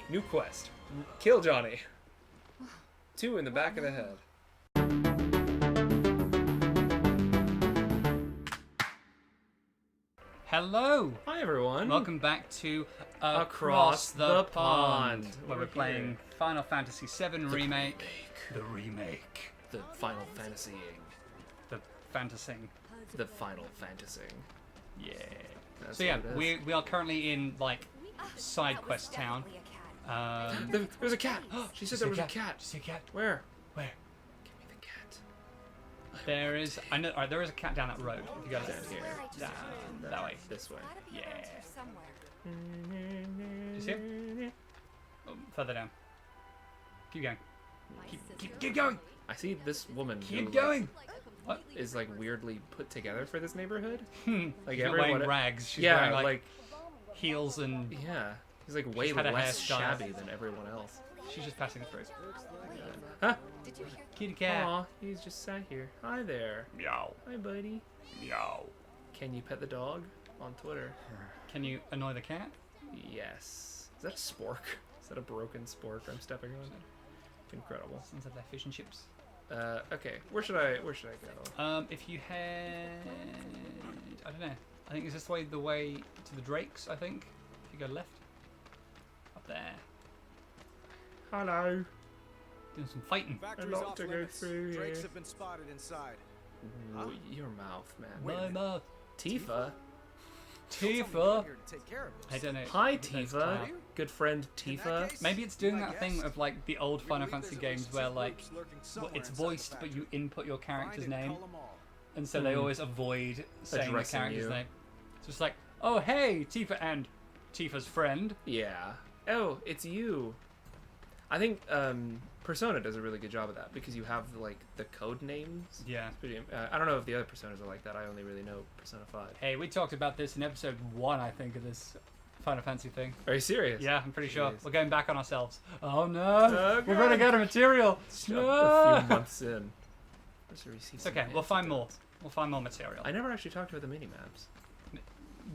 New quest. Kill Johnny. 2 in the back of the head. Hello! Hi everyone. Welcome back to Across the Pond, where we're playing Final Fantasy VII Remake. The remake. The Final Fantasying. The fantasing. The Final Fantasy. Yeah. That's So yeah, what it is. we are currently in like sidequest town. There's a cat. She said there was a cat. See a cat? Where? Where? Give me the cat. There is. I know. Alright, there is a cat down that road. If you go Down here. down that way. This way. Yeah. Do you see it? Oh, further down. Keep going. Keep going. I see this woman. Keep who, going. What? Is like weirdly put together for this neighborhood. Like She's not everyone. wearing rags. She's Yeah, wearing like heels and yeah. He's like way had a less hairstyle. shabby than everyone else. she's just passing through. Huh? Kitty cat. Aw, he's just sat here. Hi there. Meow. Hi, buddy. Meow. Can you pet the dog? On Twitter. Can you annoy the cat? Yes. Is that a spork? Is that a broken spork I'm stepping on? Incredible. Sounds like they're fish and chips. Okay. Where should I go? If you head, I don't know. I think is this the way to the Drakes? I think. If you go left, up there, Hello. doing some fighting. Factory's lot off to go limits. through Drakes here. have been spotted inside. Ooh, your mouth, man. Wait a My minute. mouth. Tifa. Someone Tifa. here to take care of I this. don't know. Hi, That's Tifa. tight. Good friend In that Tifa. case, Maybe it's doing I that thing guess of like the old we Final believe Fantasy there's at games least where two like groups lurking somewhere it's inside the voiced, but you factory. input your character's Find and name, cull 'em all. and so they always avoid saying the Addressing character's you. name. So it's like, oh hey, Tifa and Tifa's friend. Yeah. Oh, it's you. I think Persona does a really good job of that because you have like the code names. Yeah. It's pretty, I don't know if the other Personas are like that. I only really know Persona 5. Hey, we talked about this in episode 1, I think, of this Final Fantasy thing. Are you serious? Yeah, I'm pretty sure. Jeez. We're going back on ourselves. Oh no! Oh, We're running God. out of material. A No! few months in. It's okay. We'll find more. We'll find more material. I never actually talked about the minimaps.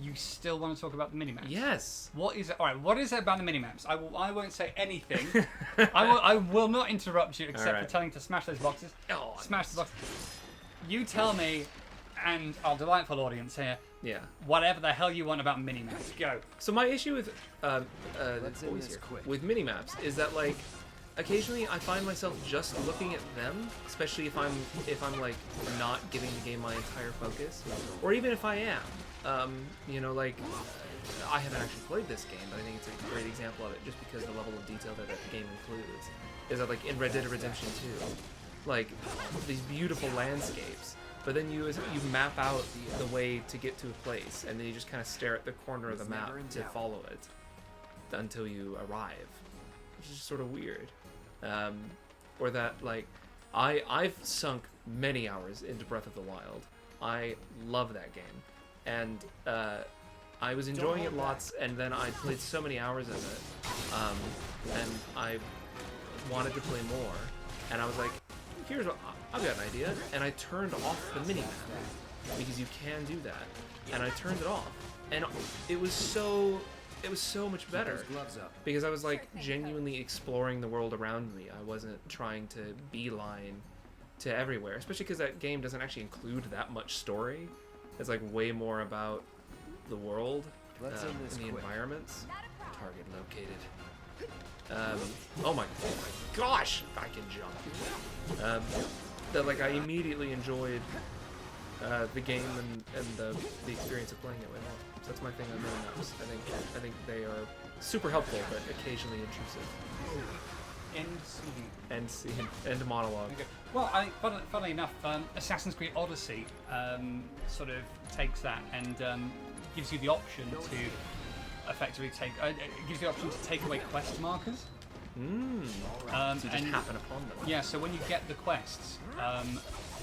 You still want to talk about the minimaps? Yes. What is it? All right. What is it about the minimaps? I won't say anything. I will not interrupt you except Alright. for telling you to smash those boxes. Oh, Smash the boxes. You tell me, and our delightful audience here, yeah. whatever the hell you want about minimaps. Go. So my issue with Let's end always this here, quick. with minimaps is that like occasionally I find myself just looking at them, especially if I'm like not giving the game my entire focus, or even if I am. You know, like I haven't actually played this game, but I think it's a great example of it just because the level of detail that the game includes. Is that like in Red Dead Redemption 2, like these beautiful landscapes, but then you map out the way to get to a place, and then you just kind of stare at the corner of the It's map never in to doubt. follow it until you arrive, which is sort of weird. Or that like I've sunk many hours into Breath of the Wild. I love that game, and I was enjoying it lots, and then I played so many hours of it, and I wanted to play more, and I was like, here's what I've got an idea, and I turned off the minimap because you can do that, and I turned it off, and it was so much better Those gloves up. because I was like genuinely exploring the world around me. I wasn't trying to beeline to everywhere, especially because that game doesn't actually include that much story. It's like way more about the world Let's end this and the quick. environments. Target located. Oh my gosh, I can jump. That like I immediately enjoyed the game and the experience of playing it with. So that's my thing on minimaps. I think they are super helpful, but occasionally intrusive. End scene. End monologue. Okay. Well, funnily enough, Assassin's Creed Odyssey sort of takes that and gives you the option to effectively gives you the option to take away quest markers. So you just and happen upon them. yeah, so when you get the quests,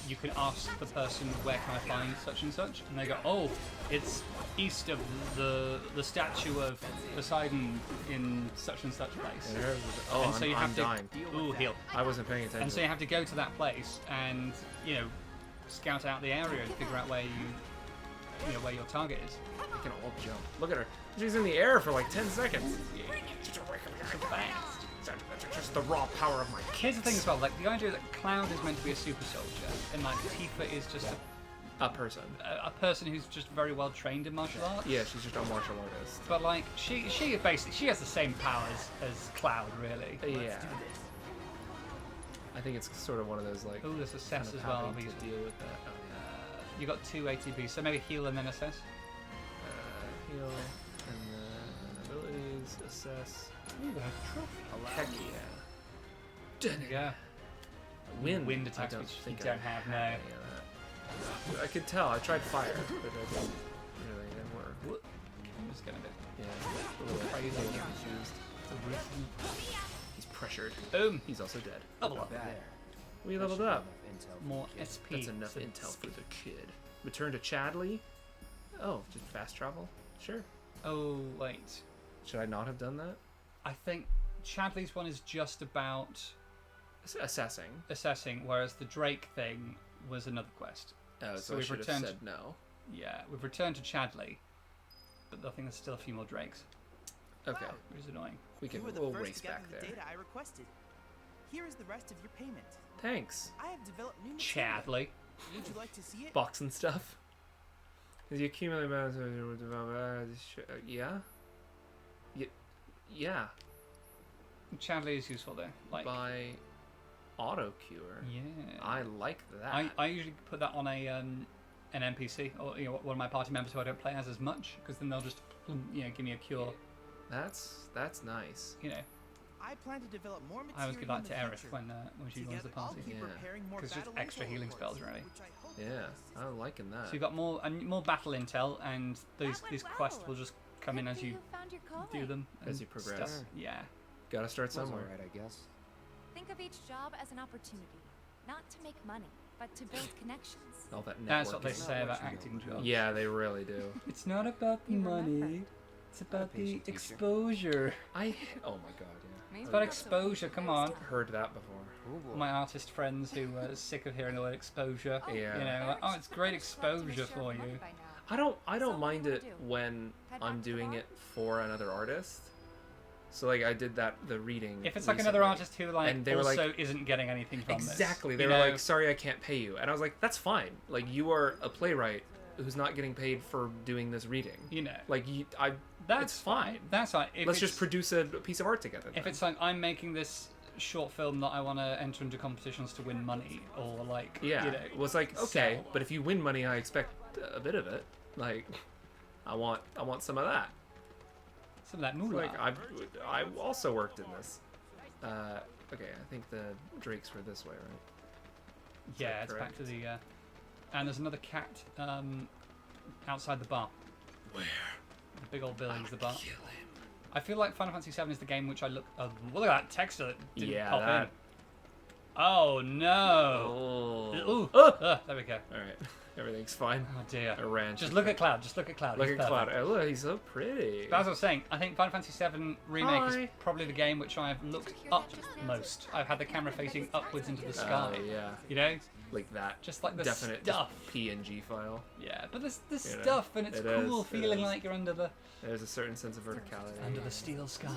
you can ask the person, where can I find such and such, and they go, oh, it's east of the statue of Poseidon in such and such place. Oh, And so you I'm have to dying. Ooh, heal. I wasn't paying attention. And so you have to go to that place and, you know, scout out the area and figure out where where your target is. We can all jump. Look at her. She's in the air for like 10 seconds. the raw power of my Here's the thing kicks. as well, like the idea that Cloud is meant to be a super soldier, and like Tifa is just A person. a person who's just very well trained in martial arts. Yeah, she's just a martial artist. But like she basically she has the same powers as Cloud, really. Yeah. I think it's sort of one of those like. Oh, there's assess kind of as well. having to deal with that. Oh, You got 2 ATBs, so maybe heal and then assess. Heal and then abilities, assess. Ooh, a trophy. Heck yeah. Yeah. Wind attacks, I don't which think you don't I have, no. any of that. I could tell. I tried fire, but it didn't work. I'm just gonna Yeah. A little Crazy. confused. He's pressured. boom. He's also dead. Level up. We leveled up. More SP. That's enough so intel for the kid. Return to Chadley. Oh, just fast travel? Sure. Oh wait, Should I not have done that? I think Chadley's one is just about Assessing. assessing, whereas the Drake thing was another quest. Oh, So so I we've should have returned- said no. Yeah, we've returned to Chadley, but I think there's still a few more Drakes, Okay. which is annoying. We can You were the we'll first race to gather back the there. data I requested. Here is the rest of your payment. Thanks. I have developed new material. Chadley. Would you like to see it? Box and stuff. As you accumulate amounts of yeah? Yeah. Chadley is useful there. Like, By auto cure. yeah. I like that. I usually put that on a an NPC or one of my party members who I don't play as much, because then they'll just give me a cure. That's nice. I plan to develop more material. I always give that in to the Aerith future. when she joins the Together, I'll party. keep Yeah. preparing more 'Cause it's just battle extra intel healing reports, spells, really. which I hope Yeah, will assist. I'm liking that. So you've got more battle intel, and these went quests well. will just come in as you found your calling. do them. As and you progress. stuff. Yeah. Gotta start somewhere. Alright, I guess. Think of each job as an opportunity, not to make money, but to build connections. All that networking. That's what they say Not about what you acting know. jobs. Yeah, they really do. It's not about the You remember. money. It's about the patient teacher. exposure. Oh my god, It's about exposure, come on. yeah. Heard that before. Oh boy. My artist friends who are sick of hearing the word exposure. Yeah. You know, like, oh, it's great exposure for you. I don't So mind what do it you wanna do? when Head I'm back to the doing bar? it for another artist. So like I did the reading. If it's like another recently. artist who like And they were also like- isn't getting anything from Exactly. this. They you were know? like, "Sorry, I can't pay you," and I was like, "That's fine. Like you are a playwright who's not getting paid for doing this reading. you know, Like that's it's fine. That's fine. If Let's it's- just produce a piece of art together." If then. it's like I'm making this short film that I want to enter into competitions to win money, or like yeah, you know, it was like okay, sell. but if you win money, I expect a bit of it. Like, I want some of that. some of that moolah. Like I also worked in this. Okay, I think the Drakes were this way, right? yeah, that it's correct? back to the. And there's another cat outside the bar. Where? The big old building's the bar. Kill him. I feel like Final Fantasy VII is the game which I look. Oh, look at that texture that didn't Yeah, pop that- in. Oh no! Oh. Ooh. Oh! There we go. All right, everything's fine. Oh dear. I ran. Just look at Cloud. Just look at Cloud. Look He's at Cloud. perfect. Oh, look, he's so pretty. But as I was saying, I think Final Fantasy VII Remake Hi. is probably the game which I've looked up most. I've had the camera facing upwards into the sky. Yeah, You know, like that. just like the Definite stuff. just PNG file. Yeah, but there's You know, stuff, and it's it cool is, it feeling is. like you're under the There's a certain sense of verticality. steel sky.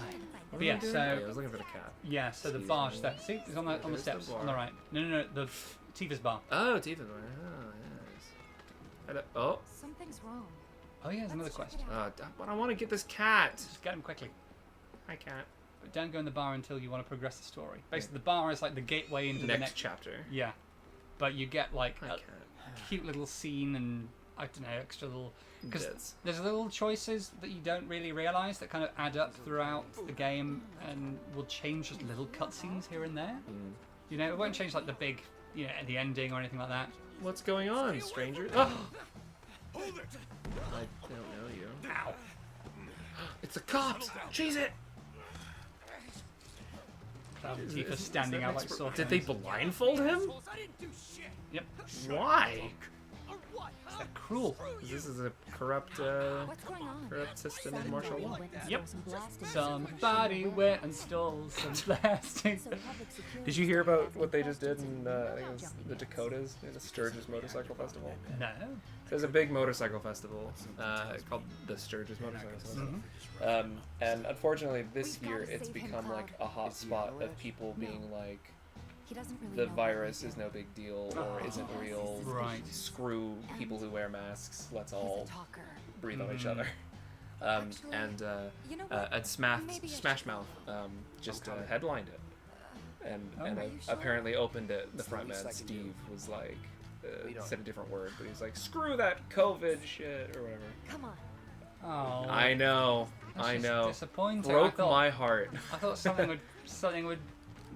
What But am I yeah, doing? so- Oh, yeah, I was looking for the cat. Yeah, so the Excuse bar's me. there. See, it's on the There's the steps bar. on the right. No, the Tifa's bar. Oh, Tifa. Oh, yes. Oh, Something's wrong. Oh yeah, there's another Let's check quest. it out. but I want to get this cat. Just get him quickly. Hi, cat. But don't go in the bar until you want to progress the story. Basically, the bar is like the gateway into the Next next. chapter. Yeah, but you get like Hi, a cat. cute little scene and I don't know, extra little. Because Bits. there's little choices that you don't really realise that kind of add up throughout the game and will change just little cutscenes here and there. Mm. You know, it won't change like the big, the ending or anything like that. What's going on, stranger? Oh! I don't know you. Ow! It's the cops! Cheese it! Cloud and Is Tifa that standing out like expert- sore Did they thumbs. blindfold him? Yep. Why? They're cruel. This is a corrupt What's going on? corrupt system in martial law. Yep. Somebody went and stole some plastic. Did you hear about what they just did in I think it was the Dakotas in the Sturgis Motorcycle Festival? No. There's a big motorcycle festival called the Sturgis Motorcycle Festival. And unfortunately this year it's become like a hot spot of people being like, He doesn't really the know virus is no big deal or isn't real. Right. Screw people who wear masks. Let's He's all a talker. breathe on each other. And You know what? Smash Maybe I should Smash Mouth just headlined it, and apparently opened it. The frontman Steve was like said a different word, but he's like, "Screw that COVID shit" or whatever. Come on. Oh. I know, That's I just know. Disappointing. Broke my heart. I thought something would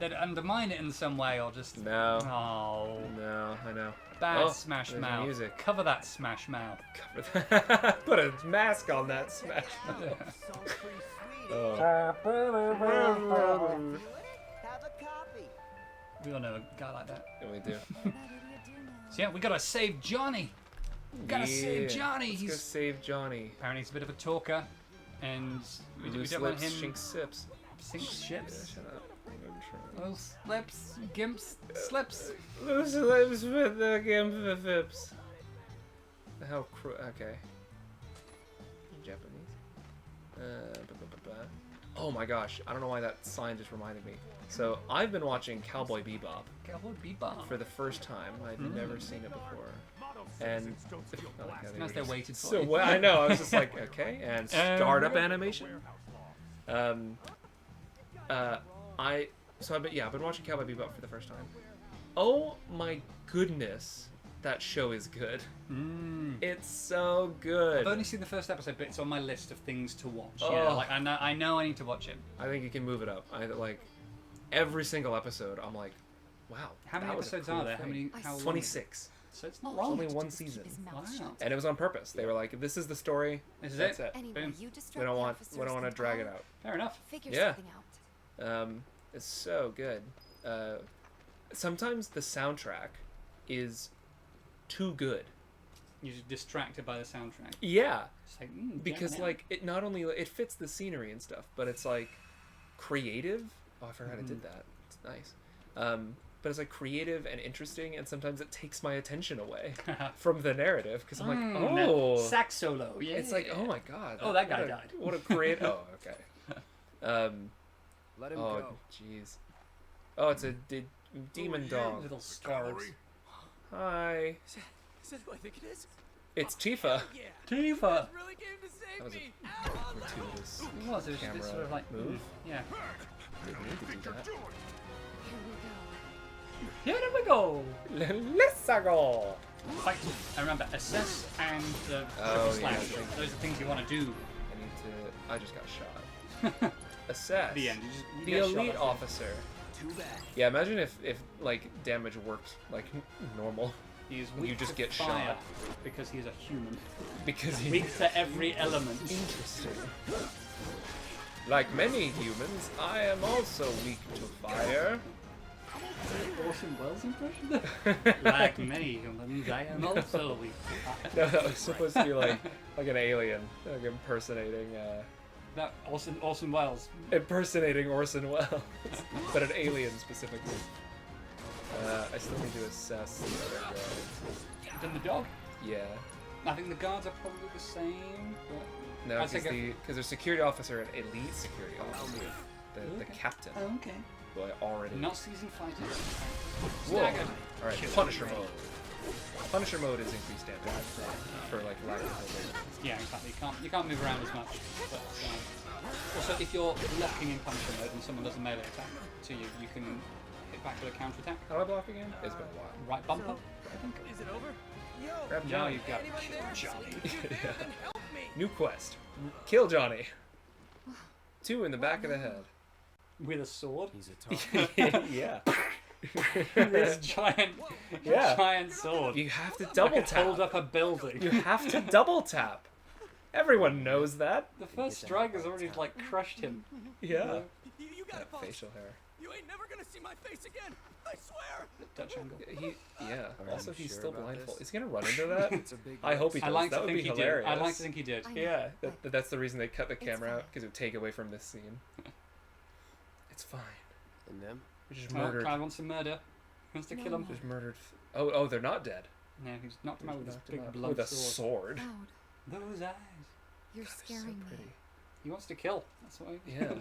that undermine it in some way, or just No, oh, no, I know. bad Oh, Smash there's Mouth. music. Cover that Smash Mouth. Put a mask on that Smash Mouth. Oh. Have a copy. We all know a guy like that. Yeah, we do. That idiot do know. So yeah, we gotta save Johnny. Gotta save Johnny. Let's go He's save Johnny. apparently he's a bit of a talker, and we Loose don't want lips, him shink sips. sink Yeah, ships. shut up. I'm trying. Little slips, gimps, slips. Loose lips with the gimp fips. How okay. Japanese. Oh my gosh, I don't know why that sign just reminded me. So I've been watching Cowboy Bebop Cowboy Bebop. for the first time. I'd never seen it before. And Nice they waited for so you. I know, I was just like, okay, and startup animation. I've been watching Cowboy Bebop for the first time. Oh my goodness, that show is good. It's so good. I've only seen the first episode, but it's on my list of things to watch. Oh. Yeah, like I know I need to watch it. I think you can move it up. I like every single episode. I'm like, wow. How many that was a episodes cool are there? thing. How long? 26. So it's not Oh, wrong. Only he one just keep season. his mouth Wow. shut. And it was on purpose. They were like, this is the story. This is That's it. it. Anyway, Boom. you We distract don't the want officers to and drag it I'll out. Fair enough. Figure Yeah. something out. It's so good. Sometimes the soundtrack is too good. You're just distracted by the soundtrack. Yeah, It's like, because jamming out. like it not only it fits the scenery and stuff, but it's like creative. Oh, I forgot I did that. It's nice. But it's like creative and interesting, and sometimes it takes my attention away from the narrative because I'm like, that oh, sax solo. Yeah. it's like, oh my god. Oh, that guy what a- died. What a great. Oh, okay. Let him Oh, go. jeez. Oh, it's a demon dog. Little stars. Hi. Is that who I think it is? It's Tifa. Yeah. Tifa. Really came to save That was me. a gratuitous It was. It was camera this sort of like move. Yeah. Didn't need to do that. Here we go. Here we go. Let's go. Fight. I remember assess and the Oh, triple yeah, slash. thank Those are things you want to do. I need to. I just got shot. Assess. The end. You The get shot elite at officer. Too bad. Yeah, imagine if like damage worked like normal He is You weak just to get fire shot. because he's a human. because he. Weak to every element. Interesting. Like many humans, I am also weak to fire. Orson Welles impression? Like many humans, I am also weak. No, that was supposed to be like an alien, like impersonating That Orson Welles. Orson Welles, but an alien specifically. I still need to assess the other guards. Then the dog. Yeah. I think the guards are probably the same. But No, I'd say because there's security officer and elite security officer. The captain, okay. who I already. Not seasoned fighters. Whoa. Staggered. All right, Punisher mode. Punisher mode is increased damage for like lack of ability. Yeah, exactly. You can't move around as much. But, also, if you're locking in Punisher mode and someone does a melee attack to you, you can hit back with a counter attack. How do I block again? It's been a while. Right bumper, I think. Is it over? Yo. Grab Now Johnny. you've got Anybody Kill there? Johnny. Yeah. Then help me. New quest. Kill Johnny. 2 in the back of the head. With a sword. He's a target. Yeah. This giant, Yeah. giant sword. You have to I double could hold tap. up a building. You have to double tap. Everyone knows that. The first strike has already like crushed him. Yeah. You got it, boss. Facial hair. You ain't never gonna see my face again. I swear. Dutch angle. Yeah. Are Also, you he's sure still about blindfold. this? Is he gonna run into that? It's a big I hope he risk. does. I like That to would think be he hilarious. did. I like to think he did. I know, Yeah, but that's the reason they cut the It's camera out, fine. because it would take away from this scene. It's fine. And them? We just Oh, murdered. Clyde wants to murder. He wants to kill him. Just murdered. Oh, they're not dead. No, he's knocked him out with his Knocked him big out blunt with a sword. sword. Cloud, Those eyes. you're God, they're scaring so me. pretty. He wants to kill. That's why. Yeah.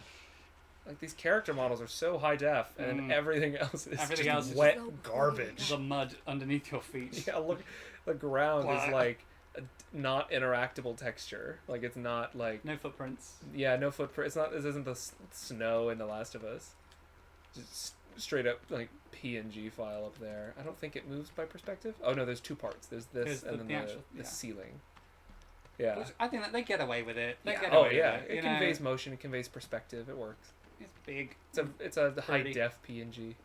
Like these character models are so high def, and everything else is Everything just else is wet just- garbage. The mud underneath your feet. Yeah, look, the ground Blah. is like a not interactable texture. Like it's not like No footprints. yeah, no footprint. It's not. This isn't the snow in The Last of Us. Just straight up like PNG file up there. I don't think it moves by perspective. Oh no, there's two parts. There's this There's and the then the the, actual- the yeah. ceiling. Yeah. Which I think that they get away with it. They Yeah. get Oh away yeah, with it. it You conveys know, motion. It conveys perspective. It works. it's big. It's a high Pretty. def PNG.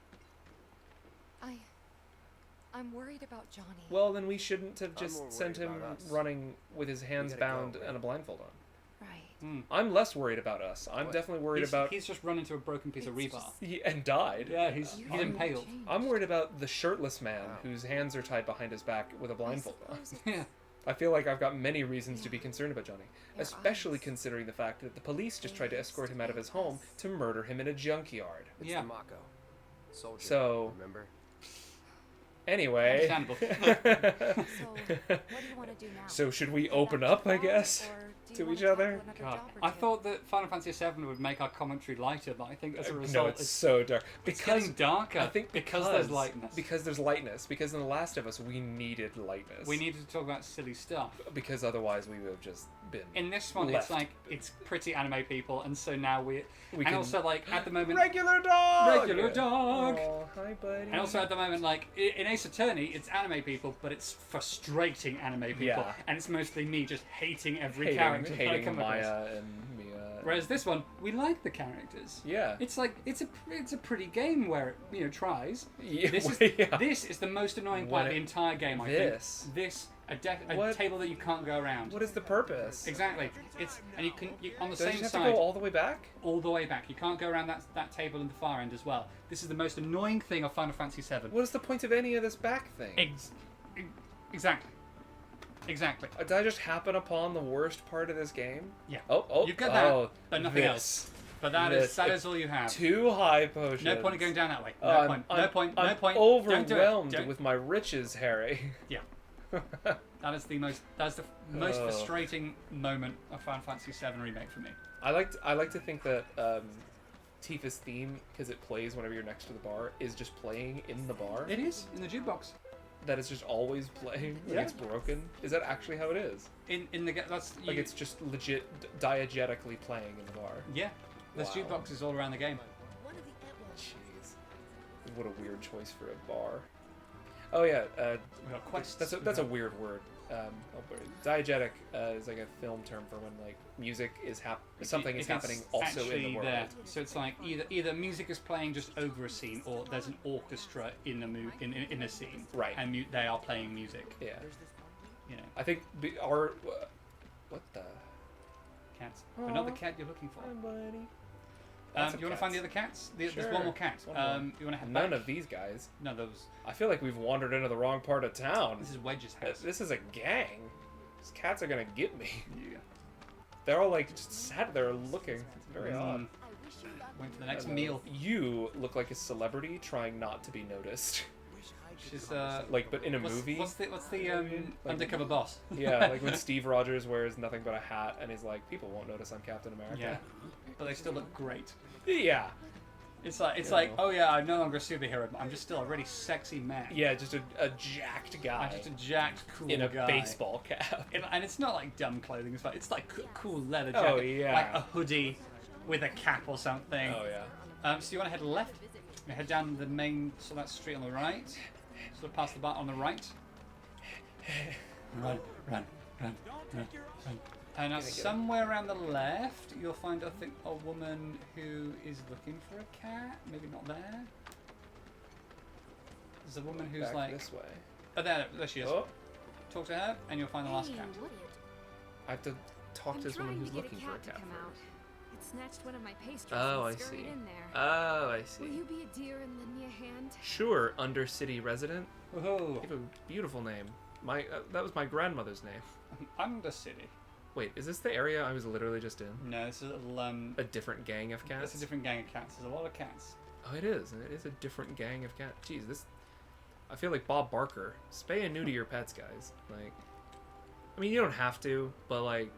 I'm worried about Johnny. Well, then we shouldn't have I'm just more sent worried him about us. running with his hands gotta go, bound right? and a blindfold on. Right. I'm less worried about us. I'm What? definitely worried He's, about he's just run into a broken piece of It's rebar. just- and died. Yeah, he's You he's haven't impaled. changed. I'm worried about the shirtless man Wow. whose hands are tied behind his back with a I blindfold on. suppose it's Yeah. I feel like I've got many reasons to be concerned about Johnny, Your especially eyes. considering the fact that the police just They tried to used escort to him out of be his home us. to murder him in a junkyard. It's Yeah. the Mako. Soldier. So- Remember? Anyway. Understandable. So, what do you want to do now? So should we Head open back up, to I the bar, guess, or do you to wanna each tackle other? another God, job or I two? thought that Final Fantasy VII would make our commentary lighter, but I think as a No, result, it's so dark. it's Because getting darker. I think because there's lightness. Because there's lightness. Because in The Last of Us, we needed lightness. We needed to talk about silly stuff. Because otherwise, we would have just been. In this one, Left. it's like it's pretty anime people, and so now we We and can- also like at the moment, Regular dog. Regular dog. Oh, hi, buddy. and also at the moment, like in Ace Attorney, it's anime people, but it's frustrating anime people, Yeah. and it's mostly me just hating every hating, character that I hating come across. Maya and Mia. Whereas this one, we like the characters. Yeah. It's like it's a pretty game where it tries. Yeah, yeah. This is the most annoying part of the entire game. I This? think this a What? table that you can't go around. What is the purpose? Exactly. It's and you on the Does it same just side have to go all the way back? all the way back. You can't go around that table in the far end as well. This is the most annoying thing of Final Fantasy VII. What is the point of any of this back thing? Exactly. Exactly. Did I just happen upon the worst part of this game? Yeah. Oh, You get that, oh, but nothing this. else. But that This. is all you have. Two high potions. No point in going down that way. No I'm- point. No I'm- point. I'm No point. Don't do it. overwhelmed Don't- with my riches, Harry. Yeah. That is the most most Oh. frustrating moment of Final Fantasy VII Remake for me. I like to think that Tifa's theme, because it plays whenever you're next to the bar, is just playing in the bar. It is in the jukebox. That it's just always playing. Like Yeah. it's broken. Is that actually how it is? In the that's Like you- it's just legit diegetically playing in the bar. yeah. There's Wow. jukeboxes all around the game. Jeez. What a weird choice for a bar. Oh yeah, We've got quests. that's a weird word. Diegetic is like a film term for when like music is something is If it's happening also in the actually world. there. So it's like either music is playing just over a scene, or there's an orchestra in a scene, Right. And they are playing music. Yeah, You know, I think our what the. cats, but not the Aw. cat you're looking for. Hi, buddy. You Lots of want to find the cats. other cats? There's Sure. one more cat. One more. You want to head None back? of these guys. No, those. I feel like we've wandered into the wrong part of town. This is Wedge's house. This is a gang. These cats are gonna get me. Yeah. They're all like just sat there looking. It's very odd. Waiting for the next Hello. meal. You look like a celebrity trying not to be noticed. She's Like, but in a what's, movie. What's the Like- undercover boss? Yeah, like when Steve Rogers wears nothing but a hat and he's like, people won't notice I'm Captain America. Yeah, but they still look great. Yeah. It's like Yeah. oh yeah, I'm no longer a superhero, but I'm just still a really sexy man. Yeah, just a jacked guy I'm just a jacked, cool in a guy. baseball cap. And it's not like dumb clothing. It's like cool leather jacket. Oh, yeah. Like a hoodie with a cap or something. Oh yeah. So you want to head left? You head down the main, so that street on the right. Sort of past the bar on the right. Run. And now somewhere around the left, you'll find, I think, a woman who is looking for a cat. Maybe not there. There's a woman who's Back like, this way. oh, there she is. Oh, Talk to her, and you'll find the last cat. I have to talk to this woman who's looking for a cat. It snatched one of my pastries Oh, and I scurried see. in there. Oh, I Will see. you be a dear and lend me a hand? Sure, Undercity resident. Oh, You have a beautiful name. That was my grandmother's name. Undercity. Wait, is this the area I was literally just in? No, it's a little A different gang of cats? It's a different gang of cats. There's a lot of cats. Oh, it is. It is a different gang of cats. Jeez, this... I feel like Bob Barker. Spay and neuter your pets, guys. Like... I mean, you don't have to, but, like...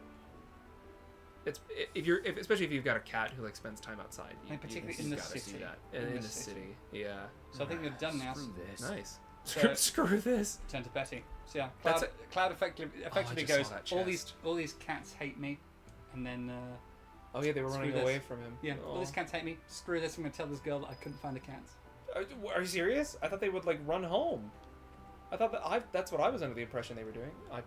Especially if you've got a cat who, like, spends time outside. And particularly in the gotta city. do that. In the city, yeah. So I think they're done now. Screw this. Nice. So- Screw this. Turn to Betty. So yeah, That's Cloud effectively just goes. saw that All chest. these cats hate me, and then Oh, yeah, they were Screw running this. away from him. yeah, all Aw. these cats hate me. Screw this! I'm gonna tell this girl that I couldn't find the cats. Are you serious? I thought they would, like, run home. I thought that's what I was under the impression they were doing. I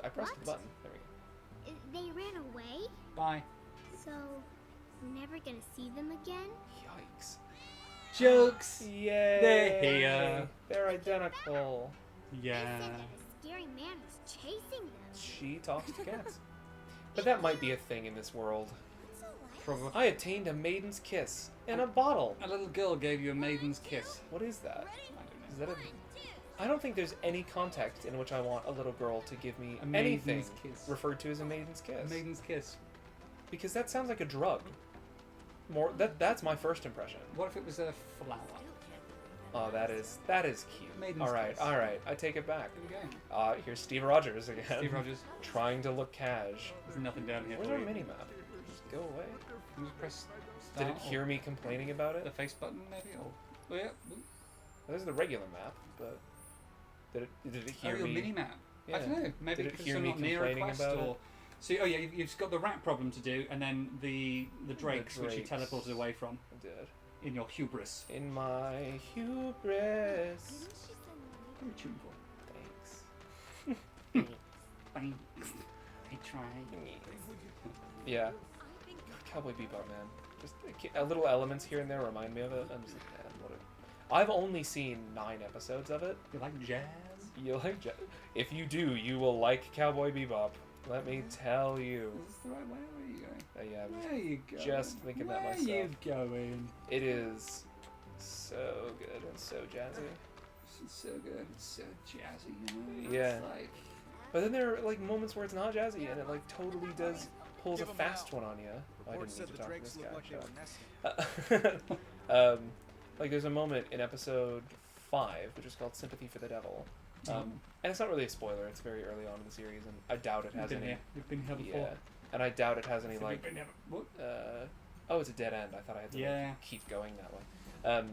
pressed the What? button. There we go. They ran away, Bye. so we're never gonna see them again. Yikes. Jokes. Yay! They're here. They're identical. They Yeah. said that a scary man was chasing them. She talks to cats. But that might be a thing in this world. What's a Probably. I attained a maiden's kiss in a bottle. A little girl gave you a maiden's kiss. What is that? I Is that a... I don't think there's any context in which I want a little girl to give me A maiden's anything kiss. referred to as a maiden's kiss. don't know. A maiden's kiss. Because that sounds like a drug. That's my first impression. What if it was a flower? Oh, that is cute. Maiden's All right, kiss. all right. I take it back. Here we go. Here's Steve Rogers again. Steve Rogers. Trying to look cash. There's nothing down here Where's for our you. mini map? Just go away. Can you just press Did start it hear or me complaining about the it? face button maybe? Or oh yeah. There's the regular map, but did it Oh, hear your me? mini map. Yeah. I don't know. Maybe Did it because hear you're me not near a complaining quest about or. it? So oh yeah, you've got the rat problem to do, and then the drakes, which you drakes. teleported away from I did. in your hubris. In my hubris. What are you tuning for? Thanks. Thanks. I tried. Yeah. Cowboy Bebop, man. Just a little elements here and there remind me of it. I'm just like, man, what a... I've only seen 9 episodes of it. You like jazz? You like if you do, you will like Cowboy Bebop. Let me tell you. Is this the right way? Where are you going? Yeah, I was Where are you going? just thinking that Where myself. are you going? It is so good and so jazzy. It's so good. It's so jazzy. You know? Yeah. It's like But then there are like moments where it's not jazzy and it like totally does pulls a fast one on you. I didn't need to talk to this guy. Shut up. Like there's a moment in episode 5, which is called "Sympathy for the Devil," and it's not really a spoiler. It's very early on in the series, and I doubt it has been any. here. You've been here before. Yeah, and I doubt it has any You've like. been here. What? Oh, it's a dead end. I thought I had to Yeah. like, keep going that way.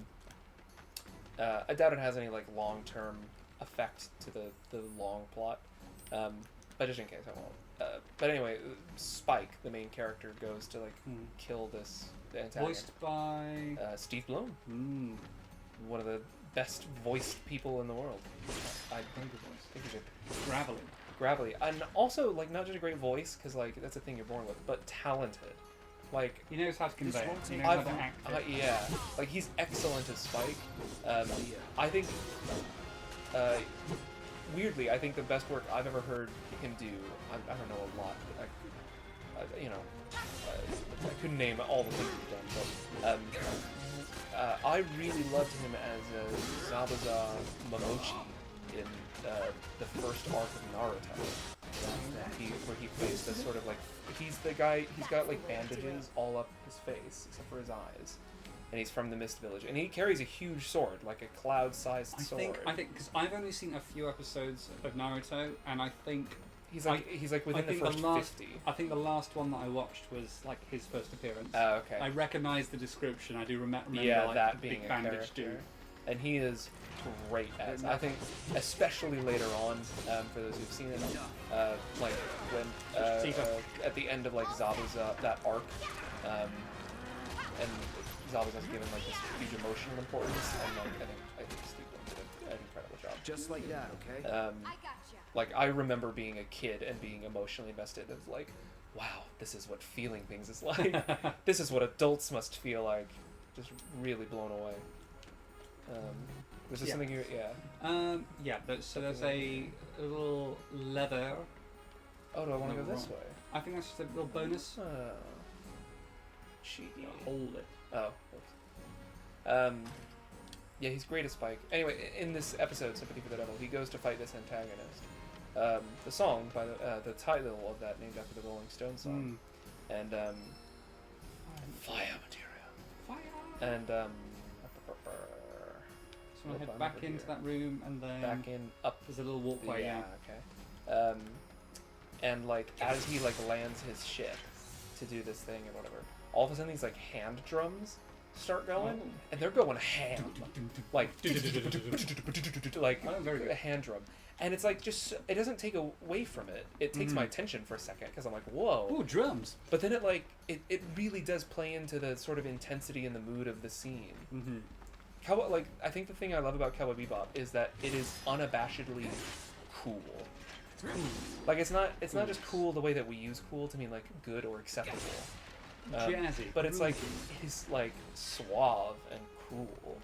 I doubt it has any like long-term effect to the long plot. But just in case, I won't. But anyway, Spike, the main character, goes to like kill this antagonist. Voiced by. Steve Bloom, Mm. one of the best voiced people in the world. I Think of voice. think he's a Gravelly. gravelly, and also like not just a great voice, because like that's a thing you're born with, but talented. Like He knows how to convey it. won't He take knows how I've, to act it. yeah, like he's excellent as Spike. I think, weirdly, I think the best work I've ever heard him do. I don't know a lot. I couldn't name all the things he's done, but I really loved him as Zabuza Momochi in the first arc of Naruto. Where he plays the sort of like he's the guy. He's got like bandages all up his face except for his eyes, and he's from the Mist Village, and he carries a huge sword, like a cloud-sized sword. I think because I've only seen a few episodes of Naruto, and I think He's like within the think first last, 50. I think the last one that I watched was like his first appearance. Okay. I recognise the description. I do remember Yeah, like, that the being big a bandage character. dude. And he is great as. I think, especially later on, for those who've seen it, like when at the end of like Zabuza that arc, and Zabuza's given like this huge emotional importance, and like I think Steve Bloom did an incredible job. Just like that, okay? I gotcha. Like I remember being a kid and being emotionally invested of like, wow, this is what feeling things is like. This is what adults must feel like. Just really blown away. Was there something you? Yeah. Yeah. So there's a little leather. Oh, do I want to No, go this wrong. way? I think that's just a little bonus. Oh. Cheeky. Hold it. Oh. Yeah, he's great as Spike. Anyway, in this episode, Sympathy for the Devil, he goes to fight this antagonist. The song, by the title of that, named after the Rolling Stones song. And, fire material. Fire! And, So I head back into that room, and then back in, up. there's a little walkway. Yeah, okay. And, like, as he, like, lands his ship to do this thing or whatever, all of a sudden these, like, hand drums start going, and they're going ham. Like, like a hand drum. And it's like, just, it doesn't take away from it. It takes my attention for a second, because I'm like, whoa. Ooh, drums. But then it, like, it really does play into the sort of intensity and the mood of the scene. Cowboy, like, I think the thing I love about Cowboy Bebop is that it is unabashedly cool. Like, it's not just cool the way that we use cool to mean, like, good or acceptable. Jazzy. But it's like, he's like suave and cool.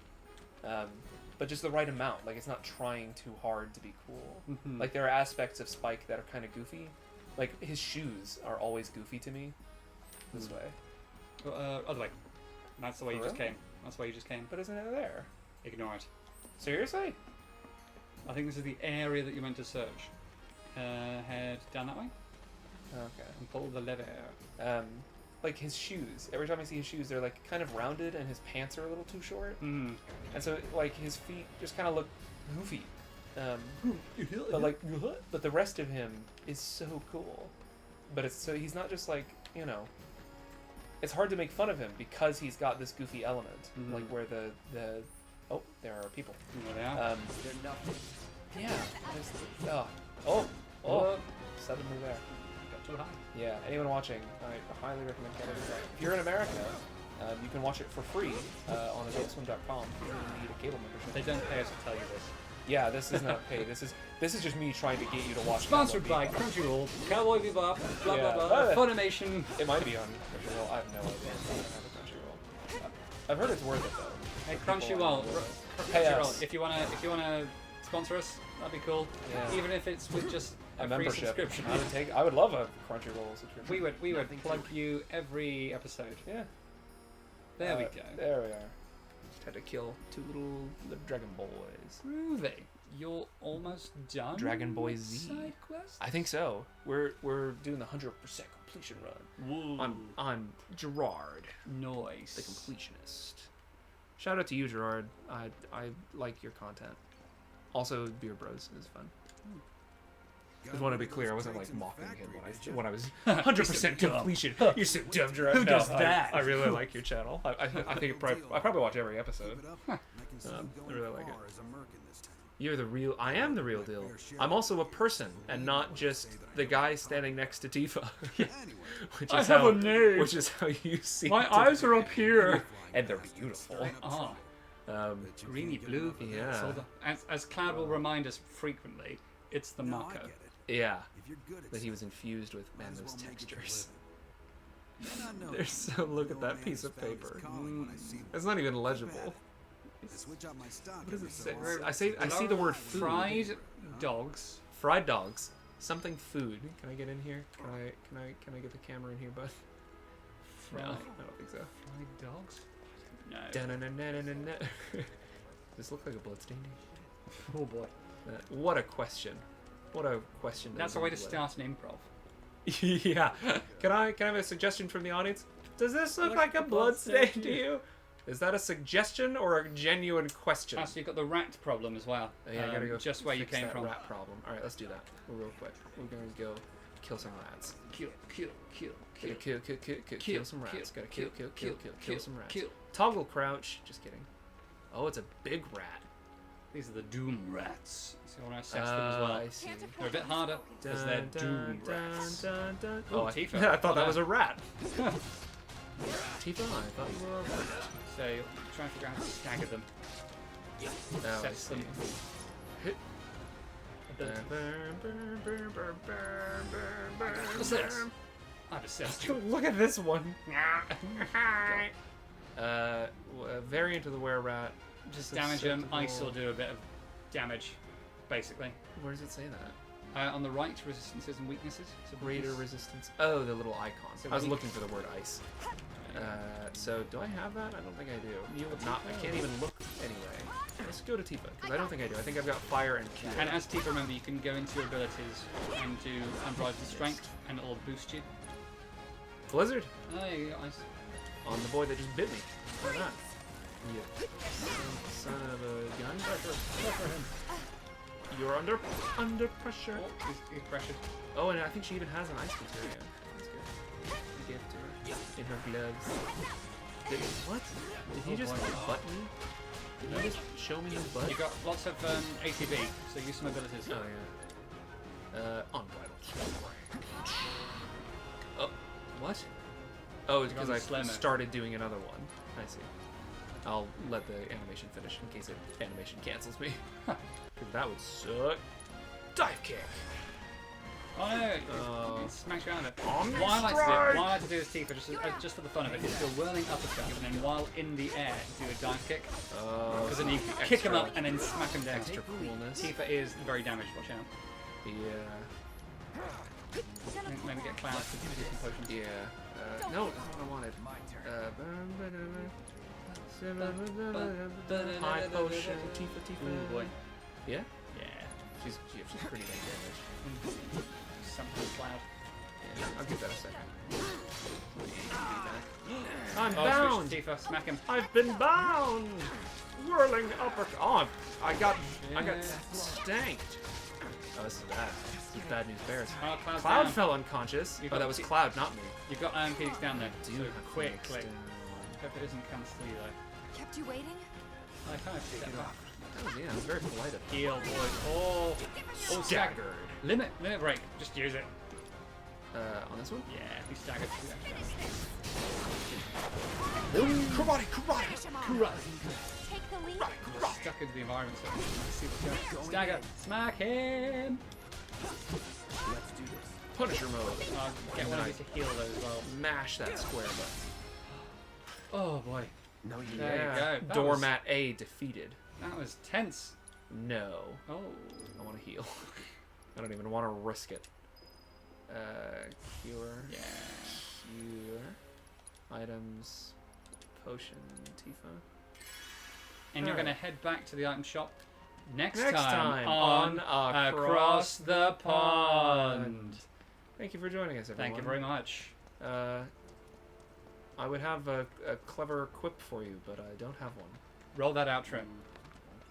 But just the right amount. Like, it's not trying too hard to be cool. Like, there are aspects of Spike that are kind of goofy. Like, his shoes are always goofy to me. This way. Other way. That's the way you just came. That's why you just came. But isn't it there? Ignore it. Seriously? I think this is the area that you're meant to search. Head down that way. Okay. And pull the lever. Like his shoes. Every time I see his shoes, they're like kind of rounded, and his pants are a little too short. And so like his feet just kind of look goofy. But the rest of him is so cool. But it's so he's not just like, you know. It's hard to make fun of him because he's got this goofy element, like where the oh, there are people. There they are. Yeah. Suddenly there. Too high. Yeah, anyone watching, I highly recommend Cowboy Bebop. If you're in America, you can watch it for free on adultswim.com. You don't need a cable membership. They don't pay us to tell you this. Yeah, this is not paid. This is just me trying to get you to watch. Sponsored by Cowboy Bebop. Crunchyroll, Cowboy Bebop, blah Yeah. blah blah, Funimation. It might be on Crunchyroll. I have no idea. I don't have a Crunchyroll. I've heard it's worth it though. Hey Crunchyroll, Pay Crunchyroll, us. if you wanna sponsor us, that'd be cool. Yeah. Even if it's with just A free membership. subscription. I would love a Crunchyroll subscription. We would plug you every episode. Yeah. There we go. There we are. Just had to kill two little dragon boys. Groovy. You're almost done. Dragon Boy with Z. Side quest? I think so. We're doing the 100% completion run. Whoa. I'm Gerard, Nice. the completionist. Shout out to you, Gerard. I like your content. Also, Beer Bros is fun. Just want to be clear, I wasn't like mocking him when I was 100% completion. You're so dumb, Gerard. Who does that? I really like your channel. I think I probably watch every episode. I really like it. You're the real. I am the real deal. I'm also a person, and not just the guy standing next to Tifa. Which is have a name. Which is how you see. My eyes are up here. And they're beautiful. Ah, greeny blue. Yeah. So as Cloud will remind us frequently, it's the marker. Yeah. That he was infused with, man, those textures. They're so. Look at that piece of paper. It's not even legible. What does it say? I see the word food. Fried dogs. Fried dogs. Something food. Can I get in here? Can I get the camera in here, bud? No, I don't think so. Fried dogs? No. Does this look like a bloodstain? Oh boy. What a question. What a question. That's a way to start an improv. Yeah. Can I have a suggestion from the audience? Does this look like a bloodstain to you? Is that a suggestion or a genuine question? So you've got the rat problem as well. Yeah, I gotta go just where you fix came that from. rat problem. All right, let's do that real quick. We're gonna go kill some rats. Kill Kill some rats. Gotta kill some rats. Toggle crouch. Just kidding. Oh, it's a big rat. These are the doom rats. So you want to assess them as well. I see. They're a bit harder because they're doom rats. Oh, Tifa. I thought that was a rat. Tifa, I thought you were a rat. So you're trying to figure out how to stagger them. I Assess see. them. What's this? I've assessed you. Look at this one. A variant of the were-rat. Just damage them. Ice will do a bit of damage, basically. Where does it say that? On the right, resistances and weaknesses. So Greater resistance. Oh, the little icon. So I was weak. looking for the word ice. So do I have that? I don't think I do. I can't even look anyway. Let's go to Tifa, because I don't think I do. I think I've got fire and cure. And as Tifa, remember, you can go into your abilities and do unbridled strength, and it'll boost you. Blizzard! Oh, you got ice. On the boy that just bit me. Why not? Yeah. Son of a gun. Pressure him. You're under pressure. Oh, he's pressured. Oh, and I think she even has an ice materia. That's good. I gave it to her. In her gloves. What? Did he just butt me? Did he just show me his butt? You got lots of ATB, so use some abilities. Oh, yeah. Unbridled. Oh, what? Oh, it's because I started doing another one. I see. I'll let the animation finish in case animation cancels me. Because that would suck. Dive kick! Oh no! It smacks you around it. On What I strike! like to do this Tifa, just for the fun of it, is do a whirling uppercut, and then while in the air, do a dive kick. Because then you kick him up and then smack him down. Extra coolness. Tifa is very damaged, watch out. Yeah. Maybe get Cloud to do some potions. Yeah. No, that's what I wanted. High potion, Tifa. Ooh, boy. Yeah? Yeah. She's pretty dang damaged. Something Cloud. Yeah, I'll give that a second. I'm Oh, bound! switch to Tifa, smack him. I've been bound! Whirling uppercut. Oh, I got stanked. Oh, this is bad. This is bad news bears. Oh, Cloud's Cloud down. fell unconscious. You Oh, got that was Ti- Cloud, not me. You've got Iron Phoenix down there. Do So have quick, Phoenix click. down. Hope it doesn't cancel you though. Kept you waiting? I kind of step back. Oh, yeah, it was very polite of him. Heal, boy. Oh, Staggered. Limit break. Just use it. On this one? Yeah, be staggered. Karate! Take the lead. Stuck into the environment, so let's see what's going on. Stagger, smack him. Punisher mode. Get one of you to heal those as well. Mash that square button. Oh boy, No, you there you go. That Doormat A defeated. That was tense. No. Oh, I want to heal. I don't even want to risk it. Cure. yeah. Cure. Items. Potion. Tifa. And you're Alright. gonna head back to the item shop next Next time on Across the Pond. Thank you for joining us, everyone. Thank you very much. I would have a clever quip for you, but I don't have one. Roll that outro.